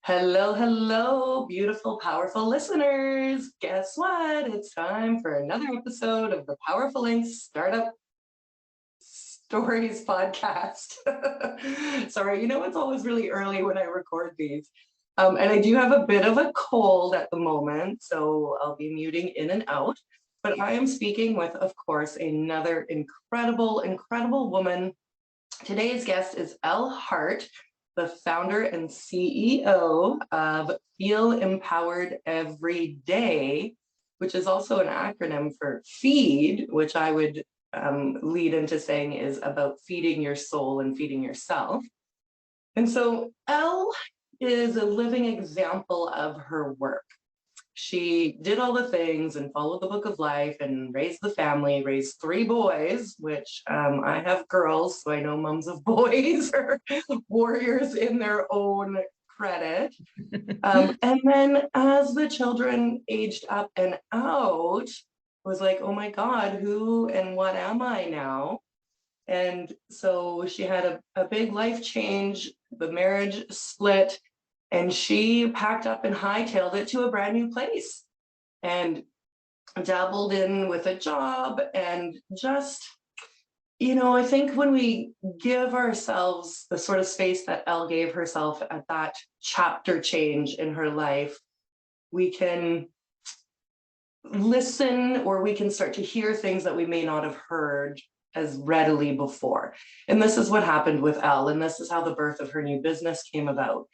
Hello, hello, beautiful, powerful listeners. Guess what? It's time for another episode of the Powerful Inc. Startup Stories podcast. Sorry, it's always really early when I record these. And I do have a bit of a cold at the moment, so I'll be muting in and out. But I am speaking with, of course, another incredible woman. Today's guest is Elle Hart, the founder and CEO of Feel Empowered Every Day, which is also an acronym for FEED, which I would lead into saying is about feeding your soul and feeding yourself. And so Elle is a living example of her work. She did all the things and followed the book of life and raised the family, raised 3 boys, which I have girls, so I know moms of boys are warriors in their own credit. And then as the children aged up and out, was like, oh my God, who and what am I now? And so she had a big life change, the marriage split, and she packed up and hightailed it to a brand new place and dabbled in with a job and just, I think when we give ourselves the sort of space that Elle gave herself at that chapter change in her life, we can listen or we can start to hear things that we may not have heard as readily before. And this is what happened with Elle, and this is how the birth of her new business came about.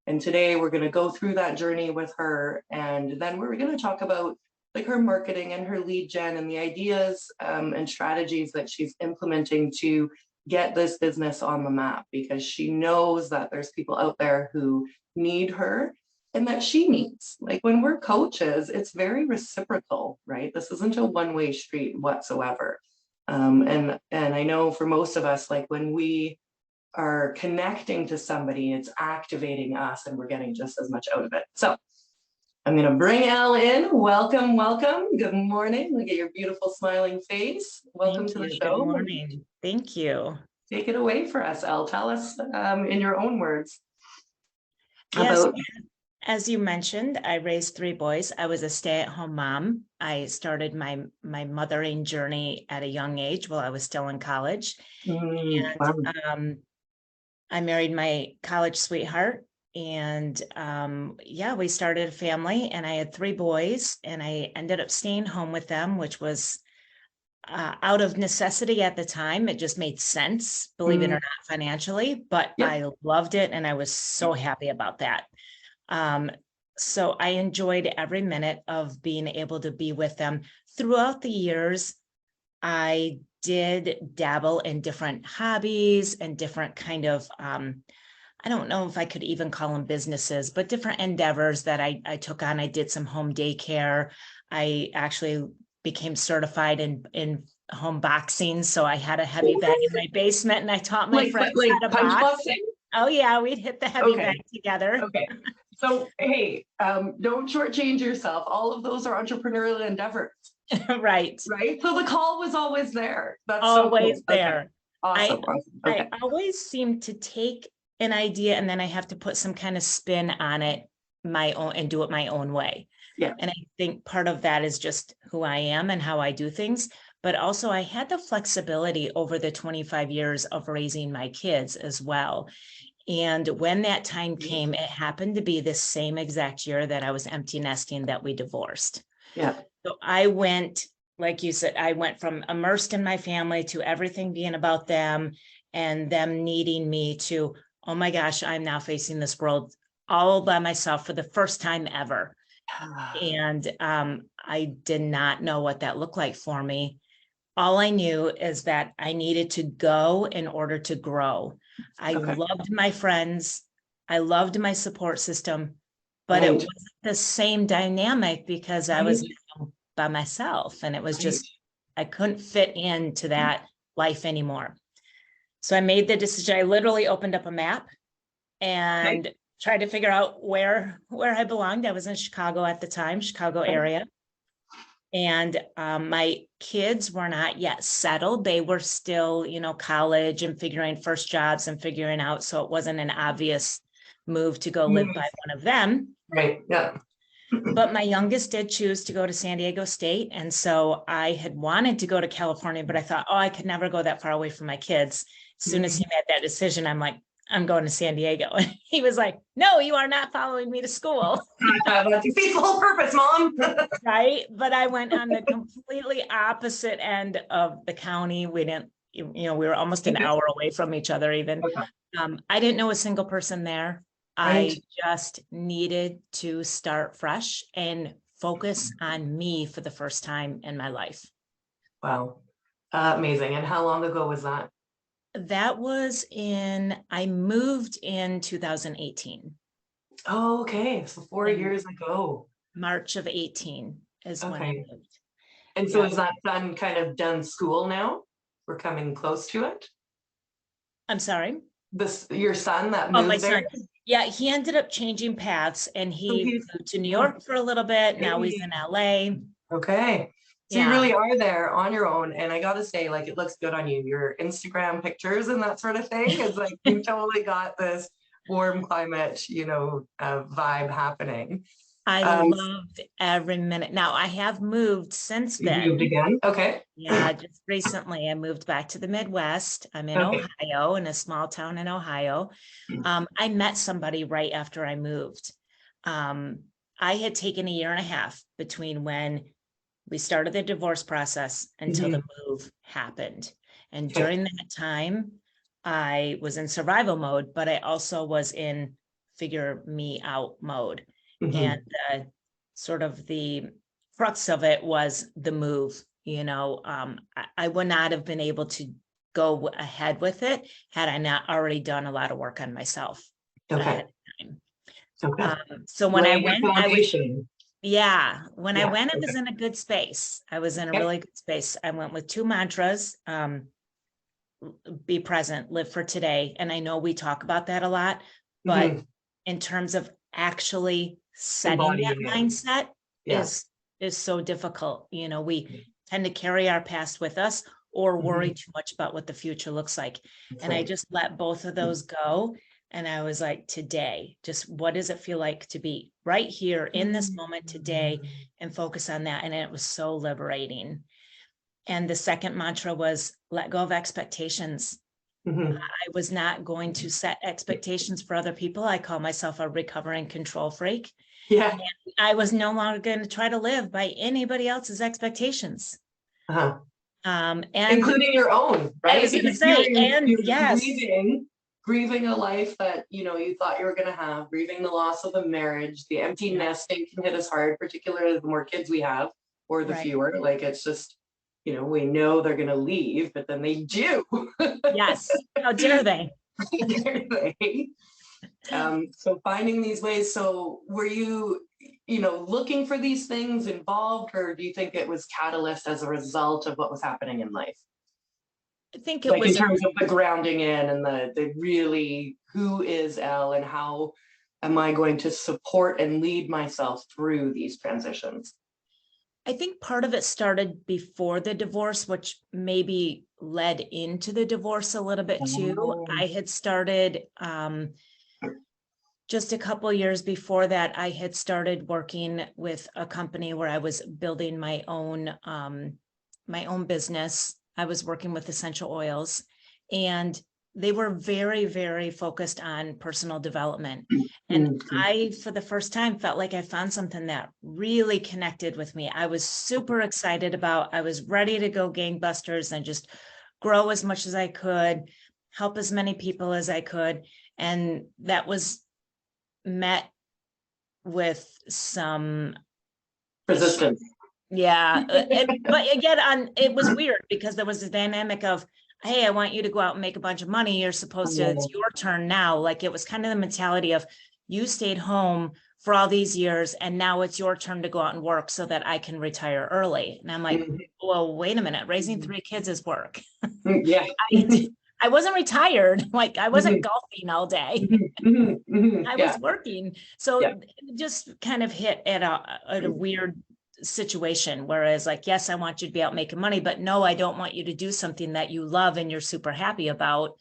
And today we're going to go through that journey with her, and then we're going to talk about like her marketing and her lead gen and the ideas and strategies that she's implementing to get this business on the map, because she knows that there's people out there who need her and that she needs. Like when we're coaches, it's very reciprocal, right? This isn't a one-way street whatsoever. And I know for most of us, like when we are connecting to somebody, it's activating us and we're getting just as much out of it. So I'm going to bring Elle in. Welcome. Good morning. Look at your beautiful smiling face. Welcome to the show. Good morning. Thank you. Take it away for us, Elle. Tell us in your own words. Yes, as you mentioned, I raised 3 boys. I was a stay-at-home mom. I started my mothering journey at a young age while I was still in college. And I married my college sweetheart, and we started a family, and I had 3 boys, and I ended up staying home with them, which was out of necessity at the time. It just made sense, believe it or not, financially, but I loved it, and I was so happy about that. So I enjoyed every minute of being able to be with them. Throughout the years, I did dabble in different hobbies and different kind of, I don't know if I could even call them businesses, but different endeavors that I took on. I did some home daycare. I actually became certified in home boxing. So I had a heavy bag in my basement, and I taught my friends how to box. Boxing? Oh yeah, we'd hit the heavy bag together. Okay. So, hey, don't shortchange yourself. All of those are entrepreneurial endeavors. Right. So the call was always there. That's always so cool. there. Okay. Awesome. I always seem to take an idea and then I have to put some kind of spin on it my own and do it my own way. Yeah. And I think part of that is just who I am and how I do things. But also I had the flexibility over the 25 years of raising my kids as well. And when that time came, it happened to be the same exact year that I was empty nesting that we divorced. Yeah. So I went, like you said, I went from immersed in my family to everything being about them and them needing me to, oh my gosh, I'm now facing this world all by myself for the first time ever. And I did not know what that looked like for me. All I knew is that I needed to go in order to grow. I loved my friends. I loved my support system, but it wasn't the same dynamic because I was by myself, and it was just, I couldn't fit into that life anymore. So I made the decision. I literally opened up a map and tried to figure out where I belonged. I was in Chicago at the time, Chicago area. And my kids were not yet settled. They were still, college and figuring first jobs and figuring out. So it wasn't an obvious move to go live by one of them. Right. Yeah. But my youngest did choose to go to San Diego State. And so I had wanted to go to California, but I thought, oh, I could never go that far away from my kids. As soon as he made that decision, I'm like, I'm going to San Diego. And he was like, no, you are not following me to school. That defeats the whole purpose, Mom. Right. But I went on the completely opposite end of the county. We didn't, we were almost an hour away from each other even. I didn't know a single person there. I just needed to start fresh and focus on me for the first time in my life. Wow. Amazing. And how long ago was that? That was I moved in 2018. Oh, okay. So 4 years ago. March of 18 is when I moved. And so is that son kind of done school now? We're coming close to it. I'm sorry? Your son that moved there? Son. Yeah, he ended up changing paths and he moved to New York for a little bit. Now he's in LA. Okay. So you really are there on your own. And I gotta say, like, it looks good on you. Your Instagram pictures and that sort of thing is like, you totally got this warm climate, vibe happening. I loved every minute. Now I have moved since then. You moved again? Okay. Yeah, just recently I moved back to the Midwest. I'm in Ohio, in a small town in Ohio. I met somebody right after I moved. I had taken 1.5 years between when we started the divorce process until the move happened. And during that time, I was in survival mode, but I also was in figure me out mode. And sort of the crux of it was the move. I would not have been able to go ahead with it had I not already done a lot of work on myself. Okay. So when I went, I was in a good space. I was in a really good space. I went with 2 mantras, be present, live for today. And I know we talk about that a lot, but in terms of actually setting that mindset is so difficult. We tend to carry our past with us or worry too much about what the future looks like. And I just let both of those go. And I was like, today, just what does it feel like to be right here in this moment today and focus on that? And it was so liberating. And the second mantra was let go of expectations. I was not going to set expectations for other people. I call myself a recovering control freak. Yeah. And I was no longer going to try to live by anybody else's expectations. And including your own, right? I was going to say, and yes. Grieving a life that, you thought you were going to have, grieving the loss of a marriage, the empty nesting can hit us hard, particularly the more kids we have or the fewer. Like, it's just, we know they're going to leave, but then they do. Yes. How dare they? How dare they? So finding these ways. So were you, looking for these things involved, or do you think it was catalyst as a result of what was happening in life? I think it was in terms of the grounding in and the really, who is Elle and how am I going to support and lead myself through these transitions? I think part of it started before the divorce, which maybe led into the divorce a little bit too. I had started just a couple of years before that. I had started working with a company where I was building my own business. I was working with essential oils, and they were very, very focused on personal development. And I, for the first time, felt like I found something that really connected with me. I was super excited about, I was ready to go gangbusters and just grow as much as I could, help as many people as I could. And that was met with some resistance. Yeah. But again, it was weird because there was a dynamic of, hey, I want you to go out and make a bunch of money. You're supposed to, it's your turn now. Like, it was kind of the mentality of, you stayed home for all these years and now it's your turn to go out and work so that I can retire early. And I'm like, well, wait a minute, raising 3 kids is work. Yeah. I wasn't retired. Like, I wasn't golfing all day. I was working. So just kind of hit at a weird situation, whereas, like, yes, I want you to be out making money, but no, I don't want you to do something that you love and you're super happy about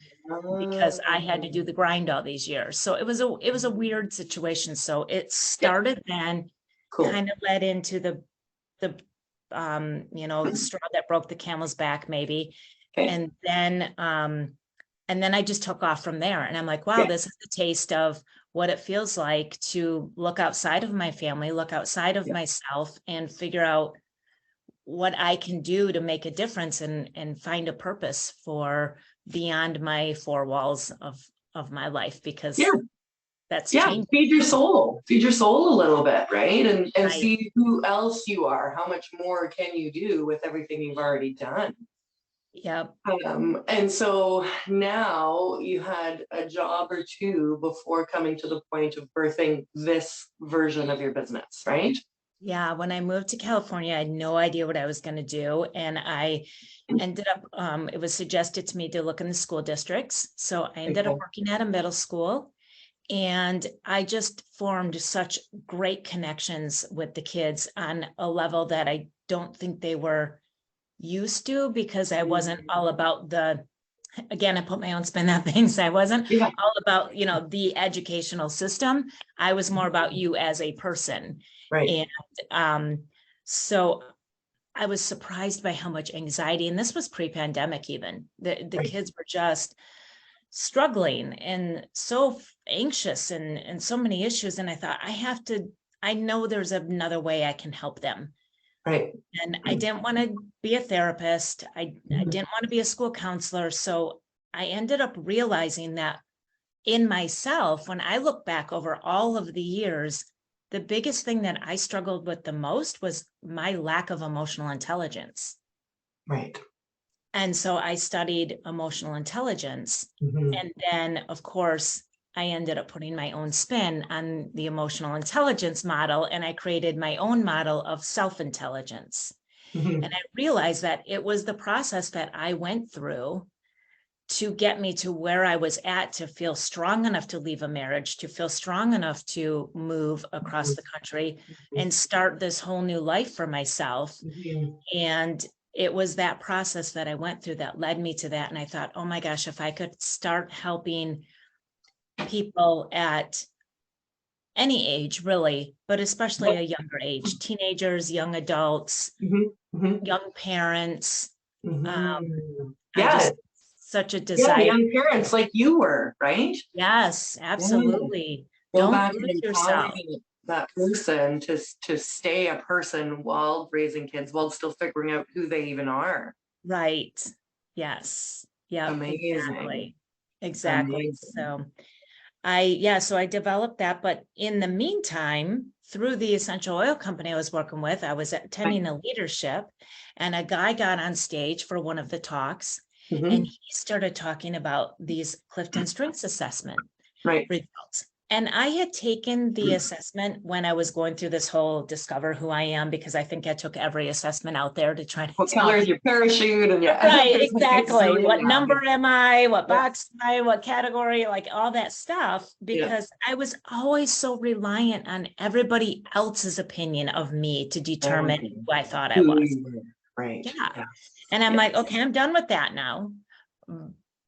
because I had to do the grind all these years. So it was a weird situation. So it Yeah, started then, cool. kind of led into the the straw that broke the camel's back, maybe. Okay. And then I just took off from there. And I'm like, wow, Yeah. this is the taste of what it feels like to look outside of my family, look outside of Yeah. myself, and figure out what I can do to make a difference and find a purpose for beyond my four walls of my life, Yeah. because that's Yeah. changing. Feed your soul a little bit, right? And Right. see who else you are. How much more can you do with everything you've already done? Yep. And so now you had a job or two before coming to the point of birthing this version of your business, right? Yeah. When I moved to California, I had no idea what I was going to do. And I ended up, it was suggested to me to look in the school districts. So I ended up Okay. working at a middle school. And I just formed such great connections with the kids on a level that I don't think they were used to, because I wasn't all about again, I put my own spin on things. I wasn't Yeah. all about, the educational system. I was more about you as a person. Right. And so I was surprised by how much anxiety, and this was pre-pandemic even. The Right. kids were just struggling and so anxious and so many issues. And I thought, I know there's another way I can help them. Right. And I didn't want to be a therapist. I Mhm. didn't want to be a school counselor. So I ended up realizing that in myself, when I look back over all of the years, the biggest thing that I struggled with the most was my lack of emotional intelligence. Right. And so I studied emotional intelligence. Mhm. And then, of course, I ended up putting my own spin on the emotional intelligence model, and I created my own model of self-intelligence. Mhm. And I realized that it was the process that I went through to get me to where I was at, to feel strong enough to leave a marriage, to feel strong enough to move across the country and start this whole new life for myself. Mhm. And it was that process that I went through that led me to that. And I thought, oh my gosh, if I could start helping people at any age, really, but especially a younger age, teenagers, young adults, Mhm. Mhm. young parents. Mhm. I Yeah. just, such a Yeah. desire. Young parents like you were, right? Yes, Yeah. absolutely. Go Don't back and lose yourself. empowering that person to stay a person while raising kids, while still figuring out who they even are. Right. Yes. Yep, Amazing. exactly. Exactly. Amazing. So I developed that, but in the meantime, through the essential oil company I was working with, I was attending a leadership, and a guy got on stage for one of the talks, and Mhm. he started talking about these Clifton Strengths assessment Right. results. And I had taken the assessment when I was going through this whole discover who I am, because I think I took every assessment out there to try to What tell. color is your parachute? And yeah, Right, there's like a exactly. zillion What now. number am I? What Yeah. box am I? What category? Like all that stuff, Yeah. because I was always so reliant on everybody else's opinion of me to determine Okay. who I thought I Who was. you were. Right. Yeah. Yeah. And I'm Yeah. like, okay, I'm done with that now.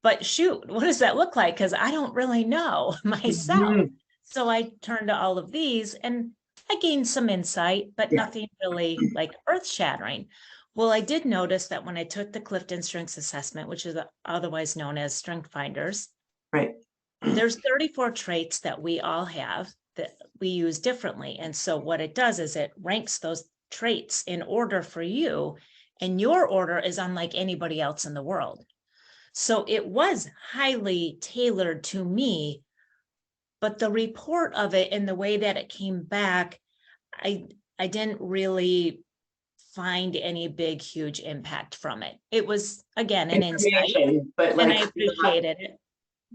But shoot, what does that look like? Because I don't really know myself. Mhm. So I turned to all of these and I gained some insight, but Yeah. nothing really like earth shattering. Well, I did notice that when I took the Clifton Strengths Assessment, which is otherwise known as Strength Finders, Right. there's 34 traits that we all have that we use differently. And so what it does is it ranks those traits in order for you, and your order is unlike anybody else in the world. So it was highly tailored to me, but the report of it and the way that it came back, I I didn't really find any big, huge impact from it. It was, again, an insight, Information, but and like I appreciated it.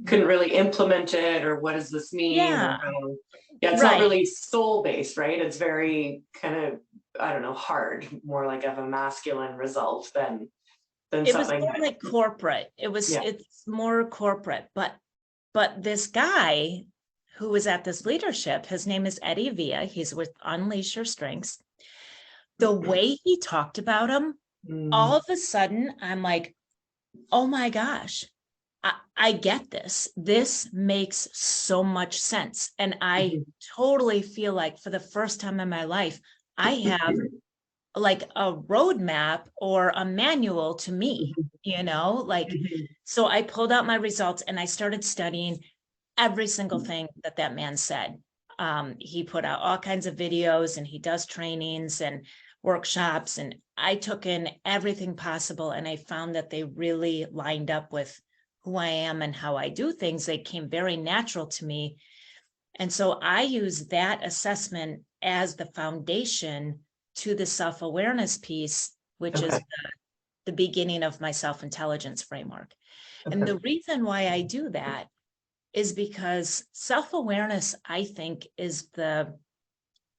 couldn't really implement it, or what does this mean, or Yeah, how. Yeah, it's not right. really soul based, right? It's very kind of, I don't know, hard, more like of a masculine result than It was something more that. like corporate. Yeah. It's more corporate, but this guy who was at this leadership, his name is Eddie Villa. He's with Unleash Your Strengths. The way he talked about him, all Mm. of a sudden, I'm like, oh my gosh, I get this. This makes so much sense. And I totally feel like for the first time in my life, I have like a roadmap or a manual to me, like, so I pulled out my results and I started studying every single thing that that man said. He put out all kinds of videos and he does trainings and workshops, and I took in everything possible, and I found that they really lined up with who I am and how I do things. They came very natural to me. And so I use that assessment as the foundation to the self-awareness piece, which is Okay. the beginning of my self-intelligence framework. And Okay. the reason why I do that is because self-awareness, I think, is the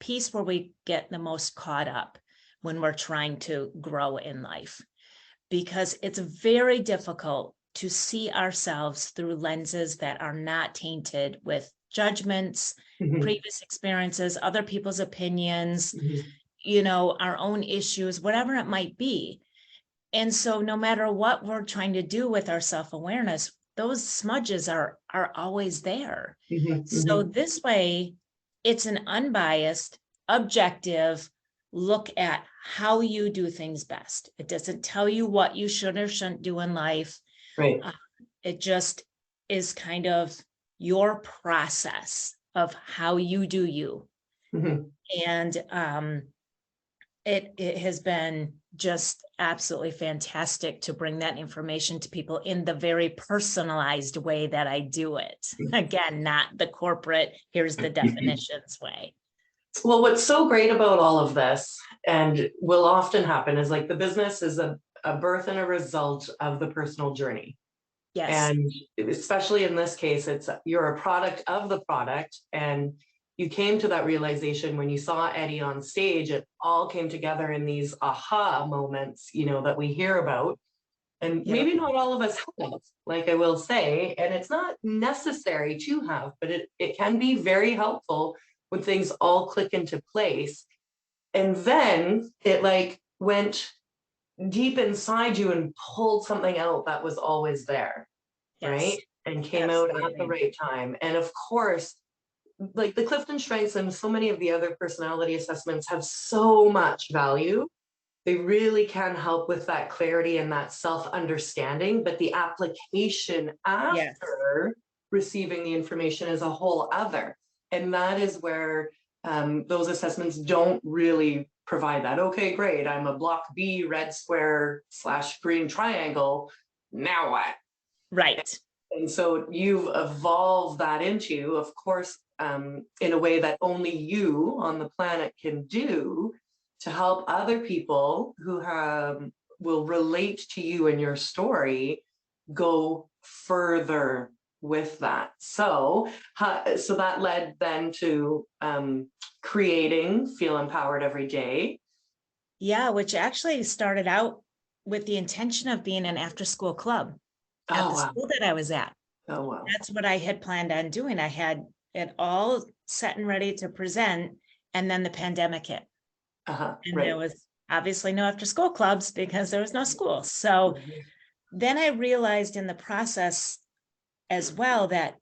piece where we get the most caught up when we're trying to grow in life, because it's very difficult to see ourselves through lenses that are not tainted with judgments, previous experiences, other people's opinions, our own issues, whatever it might be. And so no matter what we're trying to do with our self-awareness, those smudges are always there. So this way, it's an unbiased, objective look at how you do things best. It doesn't tell you what you should or shouldn't do in life. Right. It just is kind of your process of how you do you. And it has been just absolutely fantastic to bring that information to people in the very personalized way that I do it. Again, not the corporate, here's the definitions way. Well, what's so great about all of this, and will often happen, is like the business is a birth and a result of the personal journey. Yes. And especially in this case, you're a product of the product, and you came to that realization when you saw Eddie on stage. It all came together in these aha moments, that we hear about. And maybe not all of us have, like I will say, and it's not necessary to have, but it can be very helpful when things all click into place. And then it like went deep inside you and pulled something out that was always there, right? And came out at the right time. And of course, like the Clifton Strengths and so many of the other personality assessments have so much value. They really can help with that clarity and that self-understanding, but the application after receiving the information is a whole other. And that is where those assessments don't really provide that. Okay, great. I'm a block B, red square / green triangle. Now what? Right. And so you've evolved that into, of course, in a way that only you on the planet can do, to help other people who will relate to you and your story go further with that. So that led then to creating Feel Empowered Every Day. Yeah, which actually started out with the intention of being an after-school club at the school that I was at. Oh, wow. That's what I had planned on doing. I had it all set and ready to present, and then the pandemic hit. And there was obviously no after-school clubs because there was no school. So then I realized in the process as well that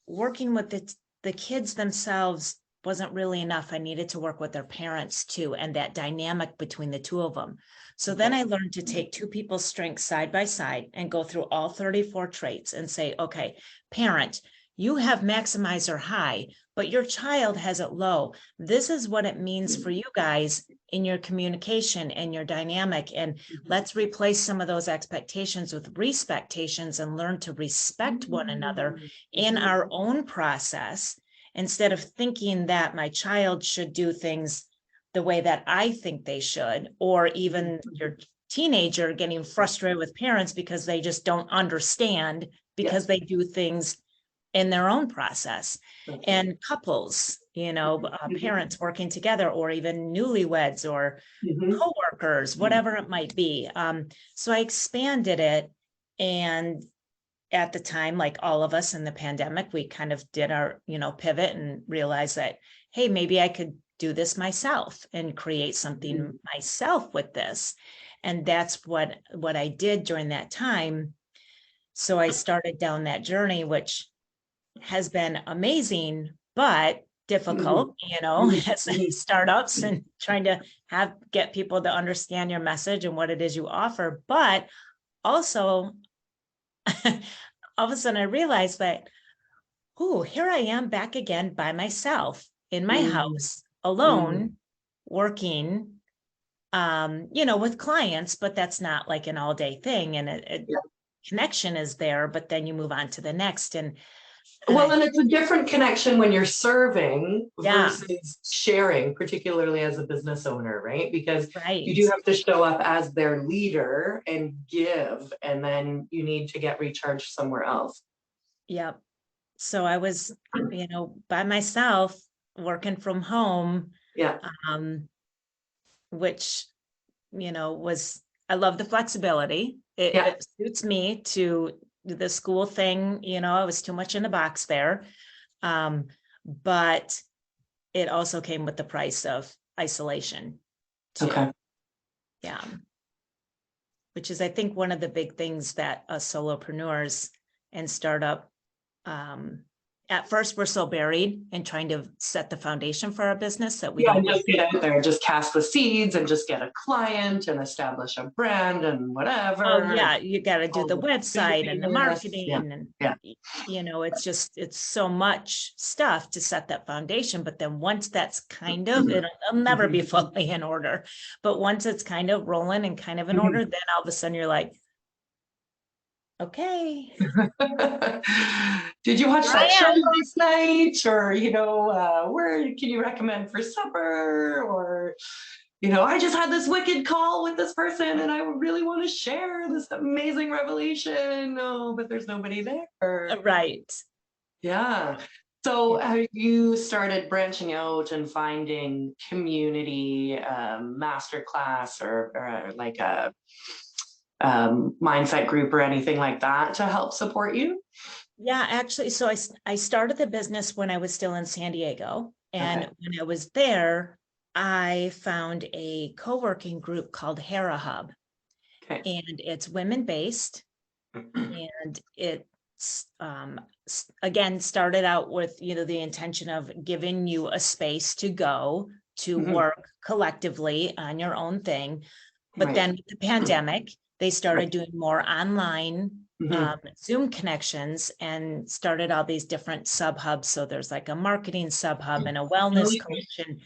working with the kids themselves wasn't really enough. I needed to work with their parents too, and that dynamic between the two of them. So then I learned to take two people's strengths side by side and go through all 34 traits and say, okay, parent, you have maximizer high, but your child has it low. This is what it means for you guys in your communication and your dynamic. And let's replace some of those expectations with respectations and learn to respect one another in our own process, instead of thinking that my child should do things the way that I think they should, or even your teenager getting frustrated with parents because they just don't understand because they do things in their own process. And couples, parents working together, or even newlyweds or coworkers, whatever it might be. So I expanded it. And at the time, like all of us in the pandemic, we kind of did our, pivot and realized that, hey, maybe I could do this myself and create something myself with this. And that's what I did during that time. So I started down that journey, which has been amazing, but difficult, as startups and trying to get people to understand your message and what it is you offer. But also, all of a sudden I realized that, oh, here I am back again by myself in my house, alone, working, with clients, but that's not like an all day thing. And connection is there, but then you move on to the next. And it's a different connection when you're serving versus sharing, particularly as a business owner, right? Because you do have to show up as their leader and give, and then you need to get recharged somewhere else. Yep. So I was, by myself working from home. Yeah. Which, I love the flexibility. It suits me to the school thing, I was too much in the box there. But it also came with the price of isolation too. Okay. Yeah. Which is, I think, one of the big things that us solopreneurs and startup, at first we're so buried in trying to set the foundation for our business that we don't just get out there, just cast the seeds and just get a client and establish a brand and whatever. Oh yeah, you got to do the website and the marketing and it's so much stuff to set that foundation. But then once that's kind of, it'll never be fully in order. But once it's kind of rolling and kind of in order, then all of a sudden you're like, okay. Did you watch that show last night? Or, where can you recommend for supper? Or, I just had this wicked call with this person and I really want to share this amazing revelation. No, but there's nobody there. Right. Yeah. So have you started branching out and finding community masterclass or like a mindset group or anything like that to help support you? Yeah, actually, so I started the business when I was still in San Diego. And when I was there, I found a co-working group called Hara Hub. And it's women-based. And it's, again, started out with, the intention of giving you a space to go to work collectively on your own thing. But then with the pandemic, they started doing more online Zoom connections and started all these different sub hubs. So there's like a marketing sub hub and a wellness coach and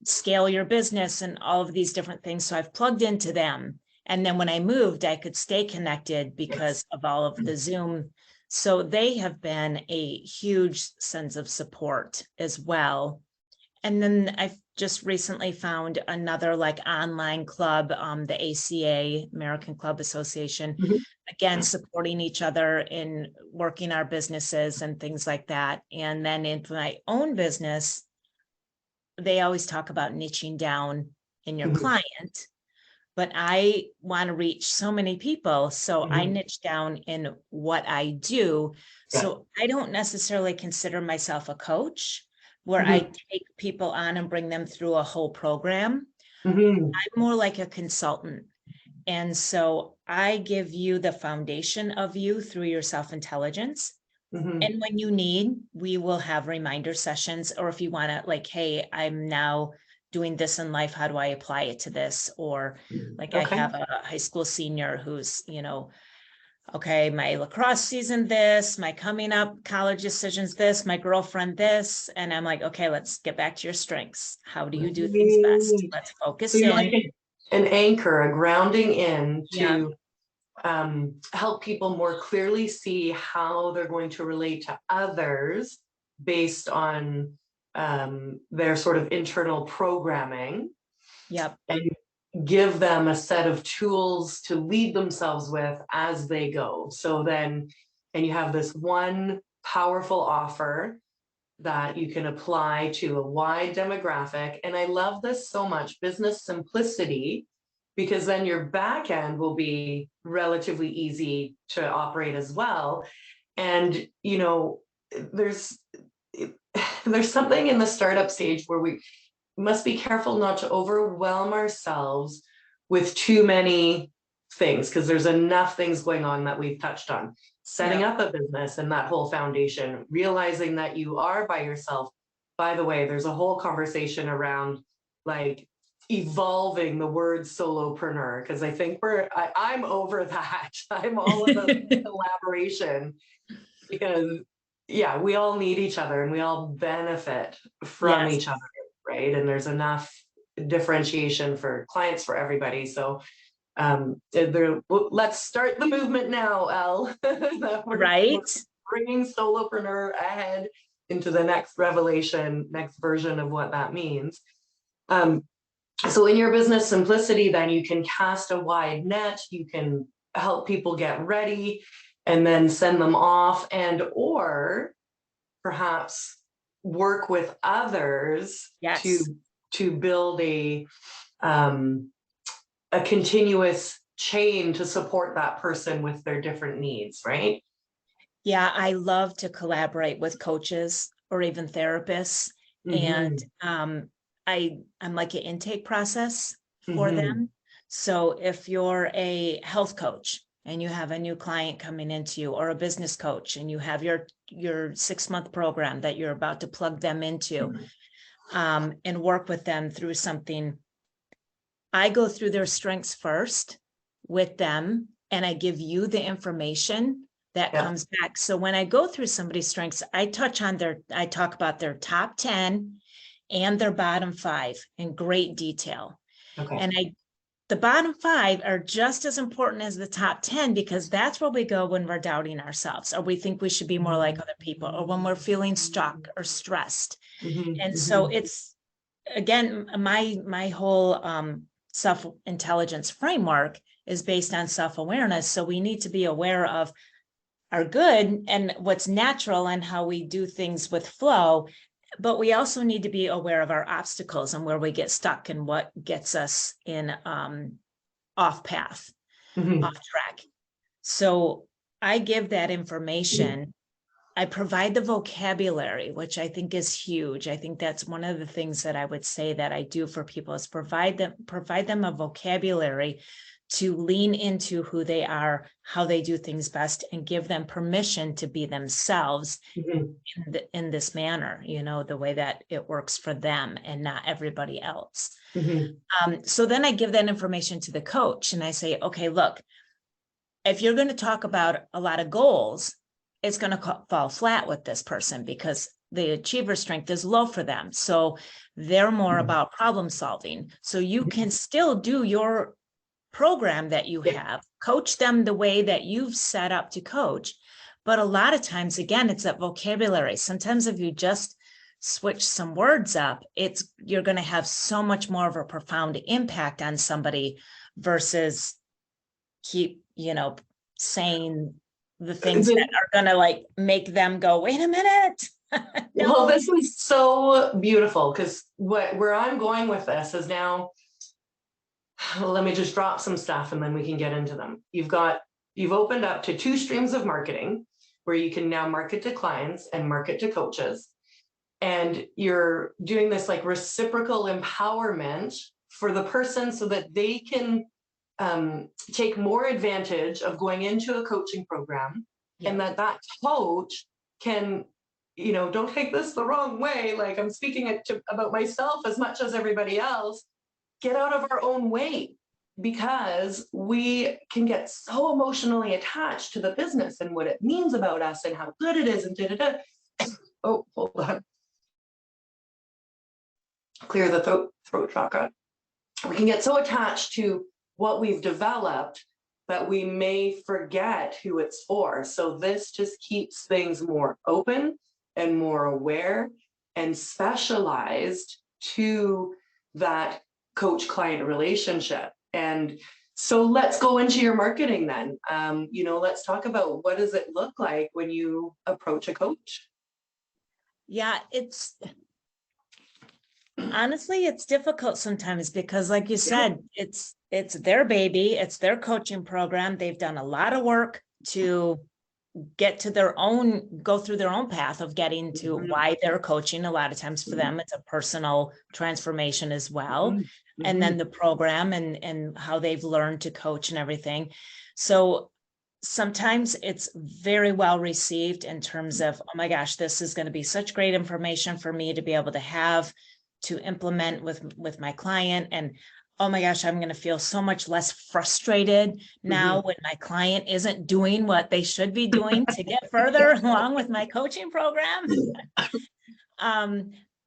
scale your business and all of these different things. So I've plugged into them. And then when I moved, I could stay connected because of all of the Zoom. So they have been a huge sense of support as well. And then I've just recently found another like online club, the ACA, American Club Association, again, supporting each other in working our businesses and things like that. And then in my own business, they always talk about niching down in your client, but I want to reach so many people. So I niche down in what I do. So I don't necessarily consider myself a coach where I take people on and bring them through a whole program. I'm more like a consultant. And so I give you the foundation of you through your self-intelligence. And when you need, we will have reminder sessions. Or if you want to like, hey, I'm now doing this in life, how do I apply it to this? Or like I have a high school senior who's, okay, my lacrosse season this, my coming up college decisions this, my girlfriend this. And I'm like, okay, let's get back to your strengths. How do you do things best? Let's focus in. Like an anchor, a grounding in to help people more clearly see how they're going to relate to others based on their sort of internal programming. And give them a set of tools to lead themselves with as they go. So then, and you have this one powerful offer that you can apply to a wide demographic. And I love this so much, business simplicity, because then your back end will be relatively easy to operate as well. And, there's something in the startup stage where we must be careful not to overwhelm ourselves with too many things, because there's enough things going on that we've touched on. setting up a business and that whole foundation, realizing that you are by yourself. By the way, there's a whole conversation around like evolving the word solopreneur, because I think I'm over that. I'm all about collaboration, because yeah, we all need each other and we all benefit from Yes. each other, right? And there's enough differentiation for clients, for everybody. So let's start the movement now, Elle. We're Right. bringing solopreneur ahead into the next revelation, next version of what that means. So in your business simplicity, then you can cast a wide net, you can help people get ready and then send them off, and or perhaps work with others Yes. to build a continuous chain to support that person with their different needs, right? Yeah, I love to collaborate with coaches or even therapists. And I'm like an intake process for them. So if you're a health coach and you have a new client coming into you, or a business coach and you have your 6-month program that you're about to plug them into, and work with them through something, I go through their strengths first with them, and I give you the information that comes back. So when I go through somebody's strengths, I talk about their top 10 and their bottom 5 in great detail. Okay. And the bottom 5 are just as important as the top 10, because that's where we go when we're doubting ourselves, or we think we should be more like other people, or when we're feeling stuck or stressed. And so it's, again, my whole self-intelligence framework is based on self-awareness. So we need to be aware of our good and what's natural and how we do things with flow. But we also need to be aware of our obstacles and where we get stuck and what gets us in off path, off track. So I give that information. I provide the vocabulary, which I think is huge. I think that's one of the things that I would say that I do for people, is provide them a vocabulary to lean into who they are, how they do things best, and give them permission to be themselves in this manner, the way that it works for them and not everybody else. So then I give that information to the coach and I say, okay, look, if you're going to talk about a lot of goals, it's going to fall flat with this person because the achiever strength is low for them. So they're more about problem solving. So you can still do your program that you have, coach them the way that you've set up to coach. But a lot of times, again, it's that vocabulary. Sometimes if you just switch some words up, you're going to have so much more of a profound impact on somebody versus keep, saying the things that are going to like make them go, wait a minute. No. Well, this is so beautiful, because where I'm going with this is now, let me just drop some stuff and then we can get into them. You've opened up to 2 streams of marketing where you can now market to clients and market to coaches. And you're doing this like reciprocal empowerment for the person so that they can take more advantage of going into a coaching program, and that coach can, don't take this the wrong way, like I'm speaking about myself as much as everybody else, get out of our own way, because we can get so emotionally attached to the business and what it means about us and how good it is and oh, hold on. Clear the throat chakra. We can get so attached to what we've developed that we may forget who it's for. So this just keeps things more open and more aware and specialized to that coach-client relationship. And so let's go into your marketing then. Let's talk about, what does it look like when you approach a coach? Yeah, honestly, it's difficult sometimes because, like you said, it's their baby, it's their coaching program. They've done a lot of work to go through their own path of getting to why they're coaching. A lot of times for them, it's a personal transformation as well. And then the program and how they've learned to coach and everything. So sometimes it's very well received in terms of, oh my gosh, this is going to be such great information for me to be able to have to implement with my client. And oh my gosh, I'm going to feel so much less frustrated now when my client isn't doing what they should be doing to get further along with my coaching program.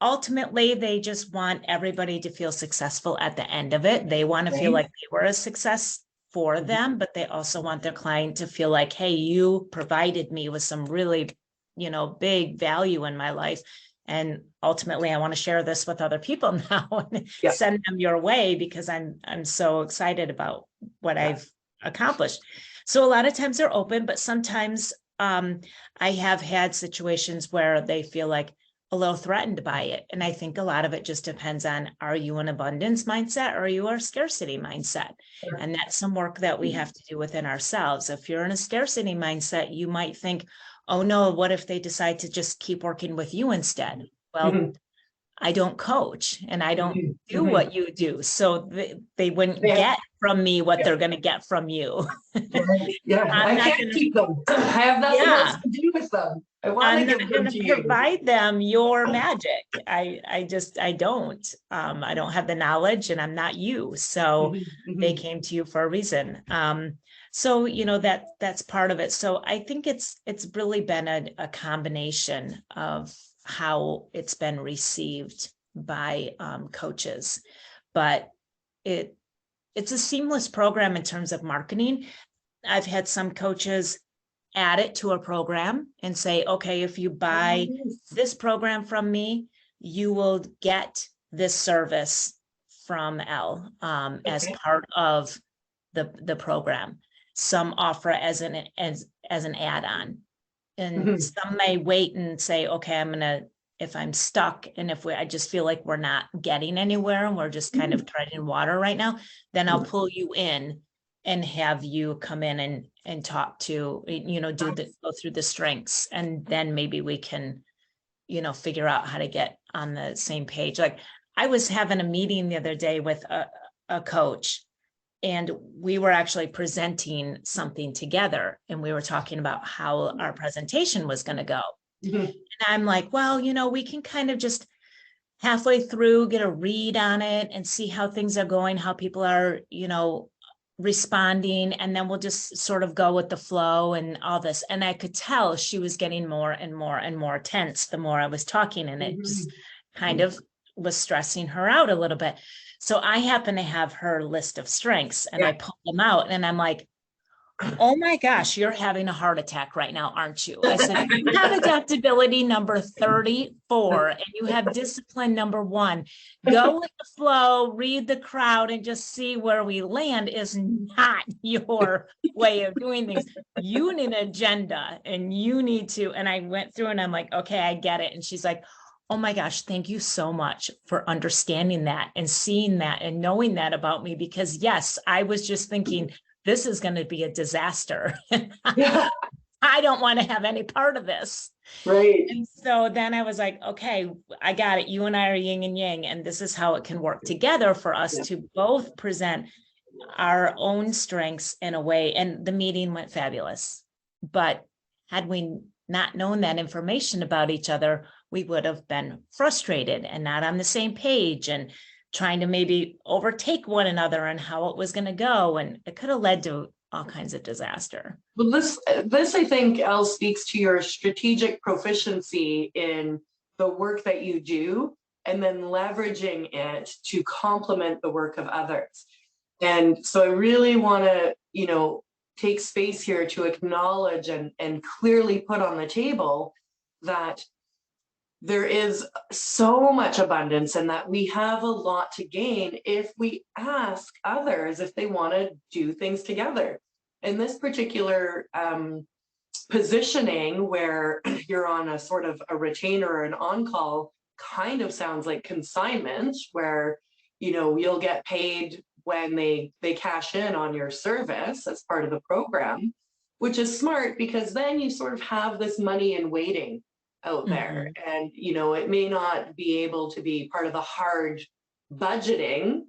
Ultimately, they just want everybody to feel successful at the end of it. They want to feel like they were a success for them, but they also want their client to feel like, hey, you provided me with some really, big value in my life. And ultimately, I want to share this with other people now and send them your way, because I'm so excited about what I've accomplished. So a lot of times they're open, but sometimes I have had situations where they feel like a little threatened by it. And I think a lot of it just depends on, are you an abundance mindset or are you a scarcity mindset? And that's some work that we have to do within ourselves. If you're in a scarcity mindset, you might think, oh no, what if they decide to just keep working with you instead? Well, I don't coach and I don't do what you do. So they wouldn't get from me what they're going to get from you. I can't keep them. I have nothing else to do with them. I want to give them to you. Provide them your magic. I don't. I don't have the knowledge and I'm not you. So they came to you for a reason. So, that's part of it. So I think it's really been a combination of how it's been received by coaches, but it's a seamless program in terms of marketing. I've had some coaches add it to a program and say, okay, if you buy this program from me, you will get this service from Elle as part of the program. Some offer as an add-on. And some may wait and say, okay, if I'm stuck and I just feel like we're not getting anywhere and we're just kind of treading water right now, then I'll pull you in and have you come in and talk to, go through the strengths. And then maybe we can, figure out how to get on the same page. Like I was having a meeting the other day with a coach, and we were actually presenting something together and we were talking about how our presentation was going to go. And I'm like, well, we can kind of just halfway through get a read on it and see how things are going, how people are, responding. And then we'll just sort of go with the flow and all this. And I could tell she was getting more and more and more tense the more I was talking. And it just kind of was stressing her out a little bit. So I happen to have her list of strengths and I pulled them out and I'm like, oh my gosh, you're having a heart attack right now, aren't you? I said, you have adaptability number 34 and you have discipline number 1. Go with the flow, read the crowd and just see where we land is not your way of doing things. You need an agenda and you need to, and I went through and I'm like, okay, I get it. And she's like, oh my gosh, thank you so much for understanding that and seeing that and knowing that about me. Because yes, I was just thinking, this is going to be a disaster. I don't want to have any part of this. Right. And so then I was like, okay, I got it. You and I are yin and yang, and this is how it can work together for us to both present our own strengths in a way. And the meeting went fabulous. But had we not known that information about each other, we would have been frustrated and not on the same page and trying to maybe overtake one another and how it was going to go. And it could have led to all kinds of disaster. Well, this I think, Elle, speaks to your strategic proficiency in the work that you do and then leveraging it to complement the work of others. And so I really want to, take space here to acknowledge and clearly put on the table that there is so much abundance and that we have a lot to gain if we ask others if they want to do things together. In this particular positioning where you're on a sort of a retainer or an on-call kind of sounds like consignment where, you'll get paid when they cash in on your service as part of the program, which is smart because then you sort of have this money in waiting out there. And, it may not be able to be part of the hard budgeting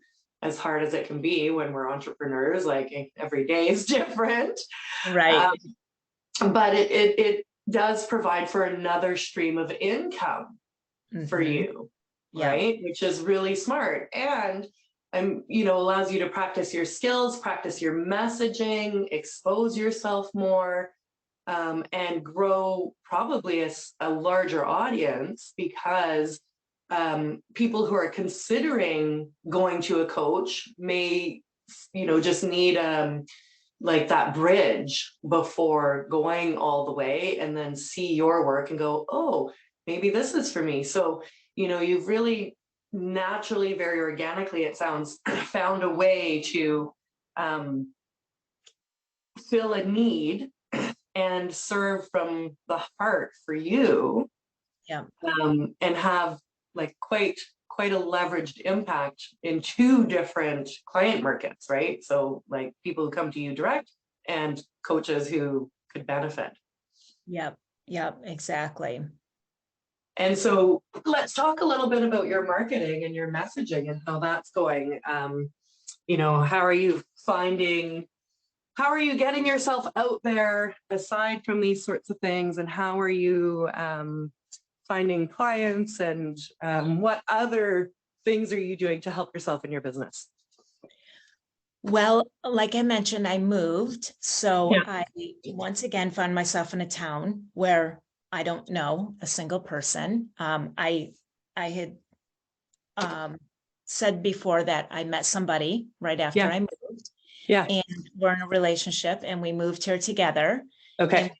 as hard as it can be when we're entrepreneurs, like every day is different. Right. But it does provide for another stream of income for you, Yeah. right? Which is really smart. And allows you to practice your skills, practice your messaging, expose yourself more, and grow probably a larger audience, because people who are considering going to a coach may, just need like that bridge before going all the way, and then see your work and go, oh, maybe this is for me. So, you've really naturally, very organically, it sounds, found a way to fill a need and serve from the heart for you, Yeah. and have like quite a leveraged impact in two different client markets, right? So like people who come to you direct and coaches who could benefit. Yep. Yep. Exactly. And so let's talk a little bit about your marketing and your messaging and how that's going. How are you getting yourself out there aside from these sorts of things, and how are you finding clients, and what other things are you doing to help yourself in your business? Well, like I mentioned, I moved. So I once again found myself in a town where I don't know a single person. I had said before that I met somebody right after I moved. Yeah. And we're in a relationship, and we moved here together. Okay.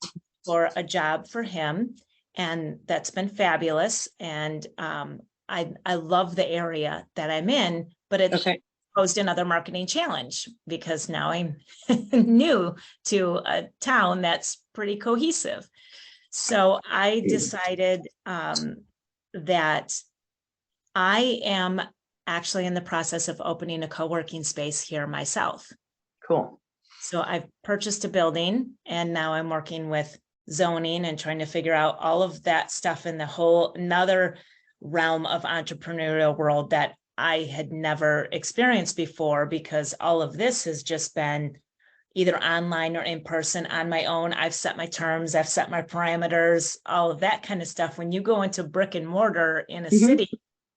For a job for him. And that's been fabulous. And I love the area that I'm in, but it's posed another marketing challenge, because now I'm new to a town that's pretty cohesive. So I decided that I am actually in the process of opening a co-working space here myself. Cool. So I've purchased a building, and now I'm working with zoning and trying to figure out all of that stuff in the whole another realm of entrepreneurial world that I had never experienced before, because all of this has just been either online or in person on my own. I've set my terms, I've set my parameters, all of that kind of stuff. When you go into brick and mortar in a city,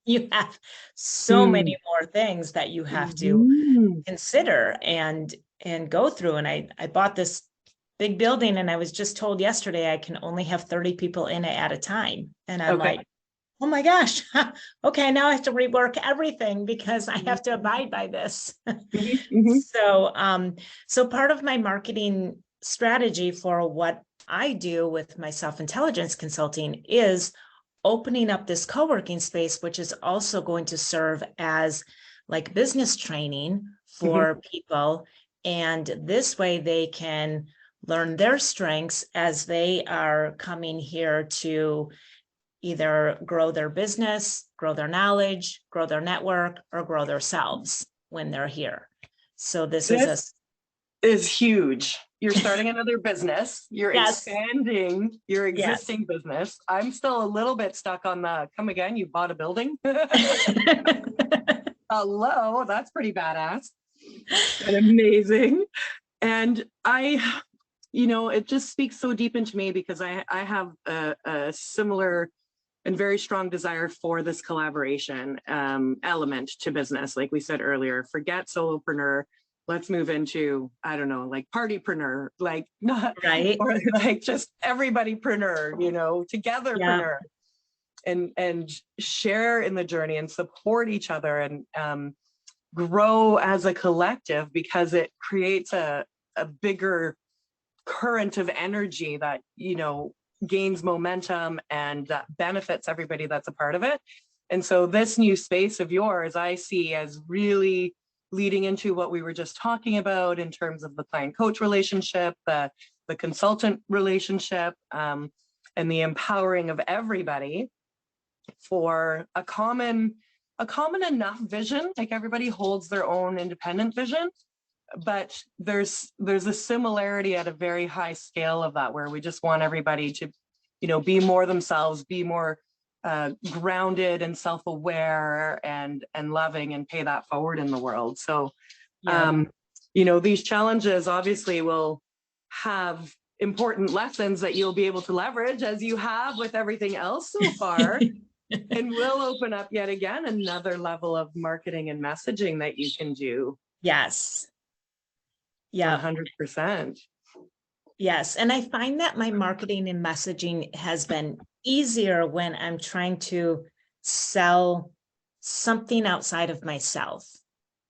you have so many more things that you have to consider and go through. And I bought this big building, and I was just told yesterday I can only have 30 people in it at a time. And I'm like, oh my gosh, okay, now I have to rework everything because I have to abide by this. So part of my marketing strategy for what I do with my self-intelligence consulting is opening up this co-working space, which is also going to serve as like business training for people. And this way they can learn their strengths as they are coming here to either grow their business, grow their knowledge, grow their network, or grow themselves when they're here. So this is huge. You're starting another business. You're expanding your existing business. I'm still a little bit stuck on the come again. You bought a building. Hello, that's pretty badass and amazing. And it just speaks so deep into me, because I have a similar and very strong desire for this collaboration element to business. Like we said earlier, forget solopreneur. Let's move into, I don't know, like partypreneur, like not right, or like just everybodypreneur, togetherpreneur, and share in the journey and support each other and grow as a collective, because it creates a bigger current of energy that, gains momentum and that benefits everybody that's a part of it. And so this new space of yours, I see as really leading into what we were just talking about in terms of the client coach relationship, the consultant relationship, and the empowering of everybody for a common enough vision. Like everybody holds their own independent vision, but there's a similarity at a very high scale of that, where we just want everybody to, be more themselves, be more grounded and self-aware and loving, and pay that forward in the world. So, Yeah. these challenges obviously will have important lessons that you'll be able to leverage, as you have with everything else so far, and will open up yet again another level of marketing and messaging that you can do. Yes. Yeah. 100%. Yes. And I find that my marketing and messaging has been easier when I'm trying to sell something outside of myself. I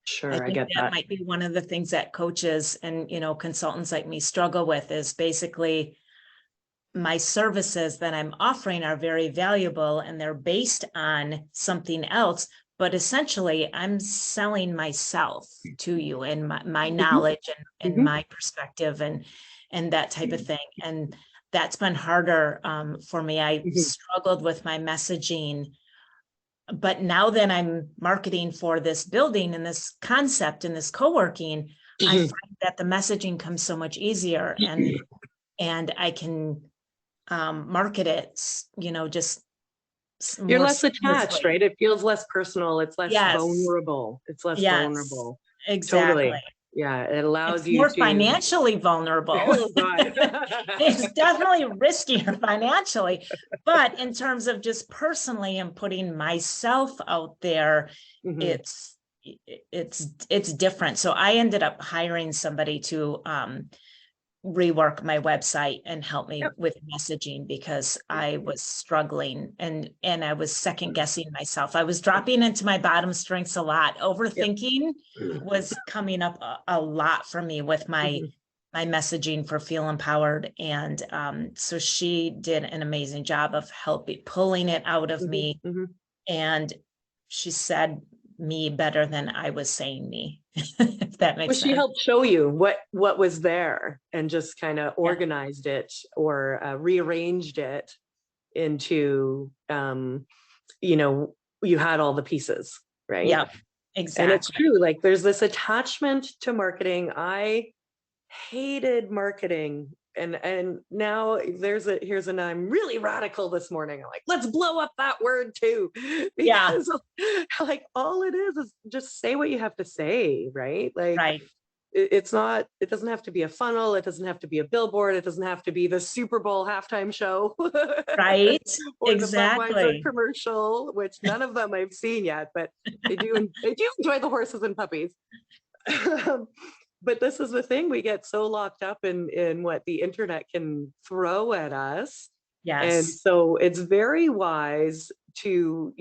Sure, I think get that that. might be one of the things that coaches and, consultants like me struggle with, is basically my services that I'm offering are very valuable and they're based on something else. But essentially, I'm selling myself to you and my knowledge and my perspective and that type of thing. And that's been harder for me. I struggled with my messaging. But now that I'm marketing for this building and this concept and this co-working, I find that the messaging comes so much easier, and I can market it, just You're more less attached, seamlessly. right? It feels less personal. It's less Yes, vulnerable. It's less yes, vulnerable. exactly. Totally. Yeah, it allows It's you more to. financially vulnerable. Oh God. It's definitely riskier financially, but in terms of just personally and putting myself out there, Mhm. it's it's different. So I ended up hiring somebody to rework my website and help me Yep. with messaging, because I was struggling and I was second guessing myself. I was dropping into my bottom strengths a lot. Yep. Overthinking was coming up a lot for me with my Mhm. messaging for Feel Empowered. And so she did an amazing job of helping pulling it out of Mhm. me. Mhm. And she said me better than I was saying me, if that Well, makes she sense. helped show you what was there, and just kind of Yeah. organized it, or rearranged it into, you had all the pieces, right? Yep. And it's Exactly. true, like there's this attachment to marketing. I hated marketing, and now here's an I'm really radical this morning. I'm like, let's blow up that word too, Yeah. because like all it is just say what you have to say, right? Like Right. it's not, it doesn't have to be a funnel, it doesn't have to be a billboard, it doesn't have to be the Super Bowl halftime show Right. or the Budweiser Exactly. commercial, which none of them I've seen yet, but they do enjoy the horses and puppies. But this is the thing, we get so locked up in what the internet can throw at us. And Yes. so it's very wise to,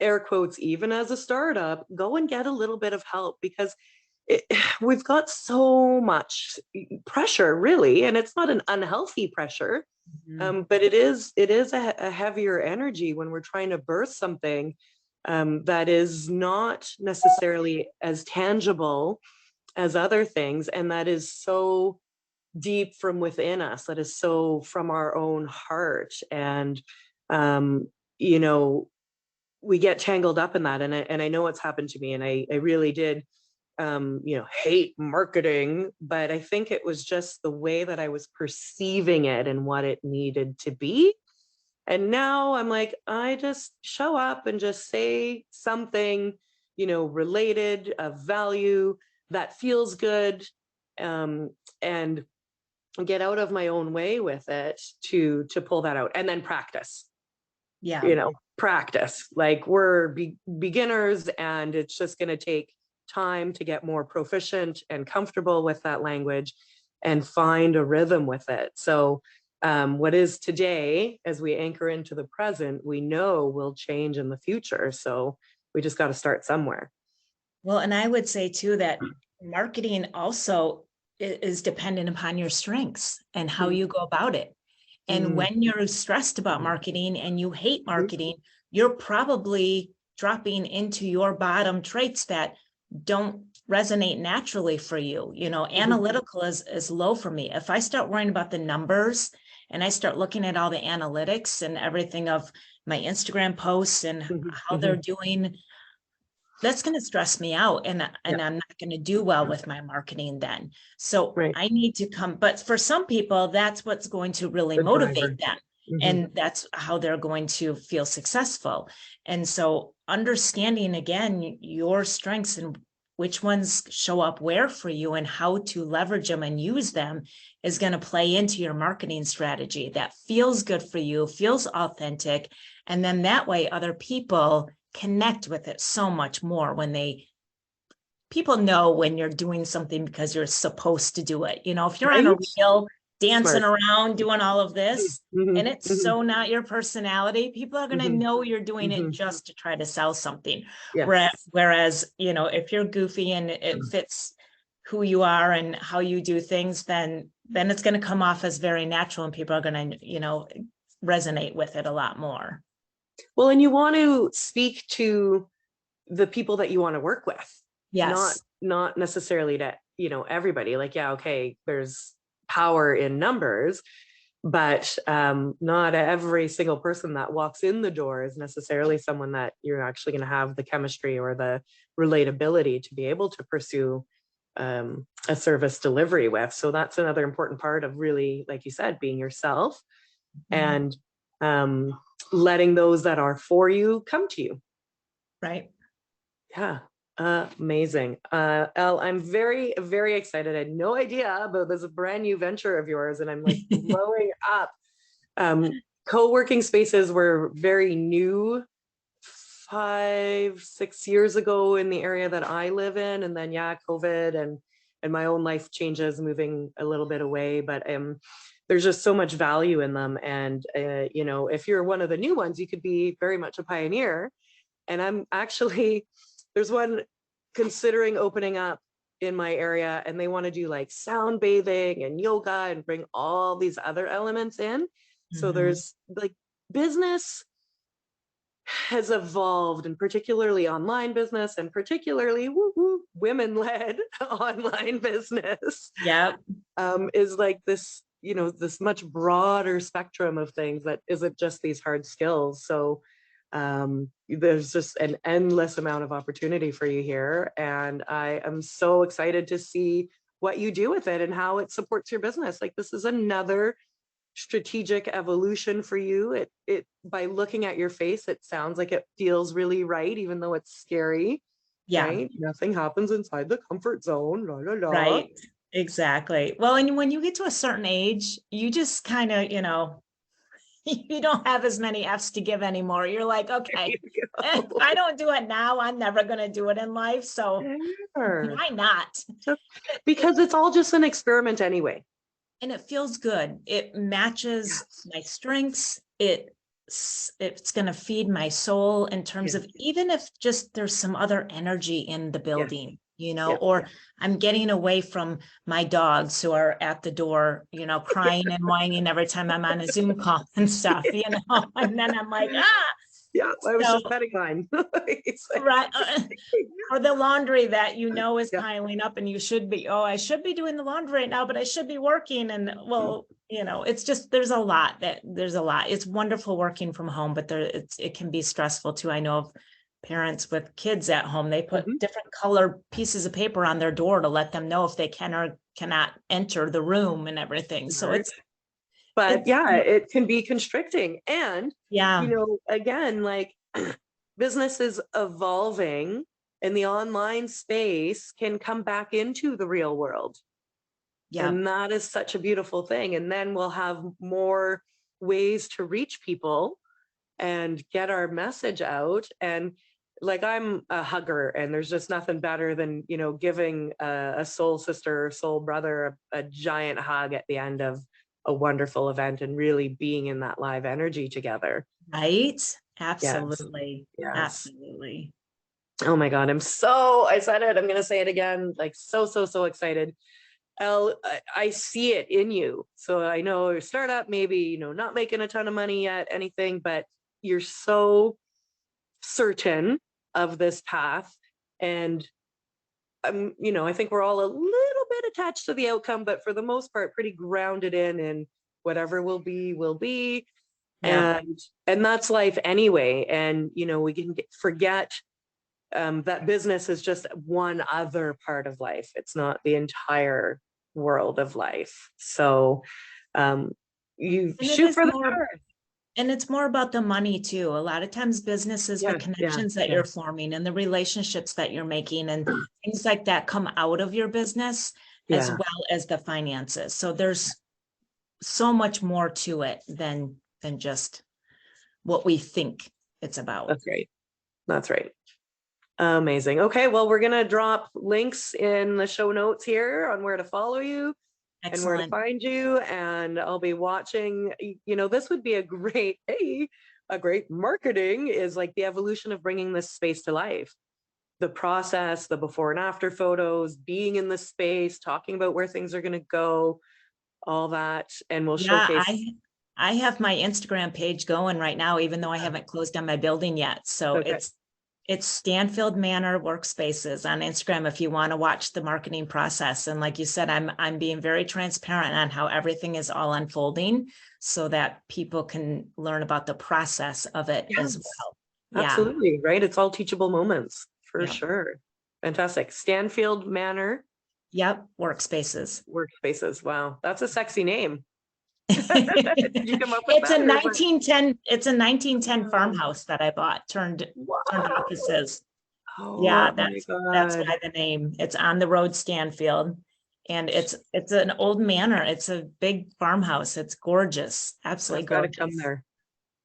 air quotes, even as a startup, go and get a little bit of help, because it, we've got so much pressure, really, and it's not an unhealthy pressure, Mhm. but it is a heavier energy when we're trying to birth something that is not necessarily as tangible as other things, and that is so deep from within us, that is so from our own heart. And um, you know we get tangled up in that, and I know it's happened to me, and I really did hate marketing, but I think it was just the way that I was perceiving it and what it needed to be. And now I'm like, I just show up and just say something, related, of value, that feels good, um, and get out of my own way with it to pull that out, and then Yeah. practice. Like we're beginners, and it's just going to take time to get more proficient and comfortable with that language and find a rhythm with it. So what is today, as we anchor into the present, we know will change in the future. So we just got to start somewhere. Well, and I would say too that marketing also is dependent upon your strengths and how you go about it. And Mm-hmm. when you're stressed about marketing and you hate marketing, you're probably dropping into your bottom traits that don't resonate naturally for you. Mm-hmm. Analytical is low for me. If I start worrying about the numbers and I start looking at all the analytics and everything of my Instagram posts and how Mm-hmm. they're doing, that's going to stress me out, and Yeah. I'm not going to do well with my marketing then. So Right. I need to come, but for some people, that's what's going to really The motivate driver. them. and that's how they're going to feel successful. And so understanding again your strengths and which ones show up where for you and how to leverage them and use them is going to play into your marketing strategy that feels good for you, feels authentic. And then that way other people connect with it so much more when people know when you're doing something because you're supposed to do it. You know, if you're on a reel dancing around doing all of this and it's so not your personality, people are going to know you're doing it just to try to sell something. Whereas, you know, if you're goofy and it fits who you are and how you do things, then it's going to come off as very natural and people are going to, you know, resonate with it a lot more. Well, and you want to speak to the people that you want to work with. Yes. Not necessarily to, you know, everybody. Like, yeah, okay, there's power in numbers, but not every single person that walks in the door is necessarily someone that you're actually going to have the chemistry or the relatability to be able to pursue a service delivery with. So that's another important part of really, like you said, being yourself and letting those that are for you come to you. Right. Yeah. Amazing. Elle, I'm very, very excited. I had no idea about this brand new venture of yours, and I'm like blowing up. Co-working spaces were very new 5-6 years ago in the area that I live in, and then COVID and my own life changes, moving a little bit away. But there's just so much value in them, and you know, if you're one of the new ones, you could be very much a pioneer. And I'm actually, there's one considering opening up in my area, and they want to do like sound bathing and yoga and bring all these other elements in. So there's like business has evolved, and particularly online business, and particularly women-led online business. Is like this, you know, this much broader spectrum of things that isn't just these hard skills. So there's just an endless amount of opportunity for you here, and I am so excited to see what you do with it and how it supports your business. Like, this is another strategic evolution for you. It by looking at your face, it sounds like it feels really right, even though it's scary. Right? Nothing happens inside the comfort zone. Right. Exactly. Well, and when you get to a certain age, you just kind of, you know, you don't have as many F's to give anymore. You're like, okay, if I don't do it now, I'm never going to do it in life. So why not? Because it's all just an experiment anyway. And it feels good. It matches my strengths. It's going to feed my soul in terms of, even if just there's some other energy in the building, you know, or I'm getting away from my dogs who are at the door, you know, crying and whining every time I'm on a Zoom call and stuff, you know, and then I'm like, I was just petting mine. Right. Or the laundry that, you know, is piling up, and you should be, I should be doing the laundry right now, but I should be working. And well, you know, it's just, there's a lot. It's wonderful working from home, but it can be stressful too. I know of parents with kids at home, they put different color pieces of paper on their door to let them know if they can or cannot enter the room and everything. So it can be constricting. And, you know, again, like business is evolving, and the online space can come back into the real world. And that is such a beautiful thing. And then we'll have more ways to reach people and get our message out. And like, I'm a hugger, and there's just nothing better than, you know, giving a soul sister or soul brother a giant hug at the end of a wonderful event, and really being in that live energy together. Right. Absolutely. Absolutely. Oh my God. I said it, I'm going to say it again, like so excited. Elle, I see it in you. So I know your startup, maybe, you know, not making a ton of money yet, anything, but you're so certain of this path. And you know, I think we're all a little bit attached to the outcome, but for the most part, pretty grounded in whatever will be. And that's life anyway. And, you know, we can forget that business is just one other part of life. It's not the entire world of life. So you shoot for the stars. And it's more about the money too. A lot of times business is the connections that you're forming and the relationships that you're making and things like that come out of your business as well as the finances. So there's so much more to it than just what we think it's about. That's right. That's right. Amazing. Okay, well, we're going to drop links in the show notes here on where to follow you. Excellent. And where to find you. And I'll be watching, you know, this would be a great, a great marketing is like the evolution of bringing this space to life. The process, the before and after photos, being in the space, talking about where things are going to go, all that. And we'll showcase. I have my Instagram page going right now, even though I haven't closed down my building yet. So it's Stanfield Manor Workspaces on Instagram if you want to watch the marketing process. And like you said, I'm being very transparent on how everything is all unfolding so that people can learn about the process of it as well. Absolutely, right? It's all teachable moments for sure. Fantastic. Stanfield Manor. Yep, Workspaces. Workspaces. Wow, that's a sexy name. Did you come up with it's that, a 1910 it's a 1910 farmhouse that I bought turned offices. That's why the name. It's on the road Stanfield, and it's an old manor. It's a big farmhouse. It's gorgeous, absolutely gorgeous. Gotta come there.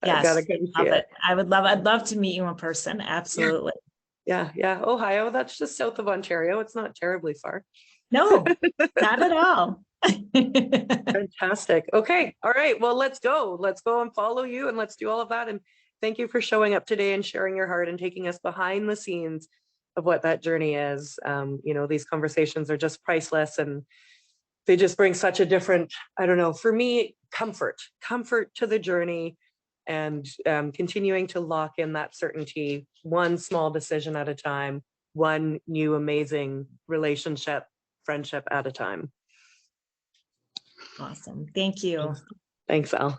Yes, gotta come see it. I'd love to meet you in person. Absolutely. Yeah. Ohio, that's just south of Ontario. It's not terribly far. No, not at all. Fantastic. Okay. All right. Well, let's go and follow you and let's do all of that. And thank you for showing up today and sharing your heart and taking us behind the scenes of what that journey is. You know, these conversations are just priceless and they just bring such a different, I don't know, for me, comfort to the journey and continuing to lock in that certainty, one small decision at a time, one new amazing relationship, friendship at a time. Awesome. Thank you. Thanks, Elle.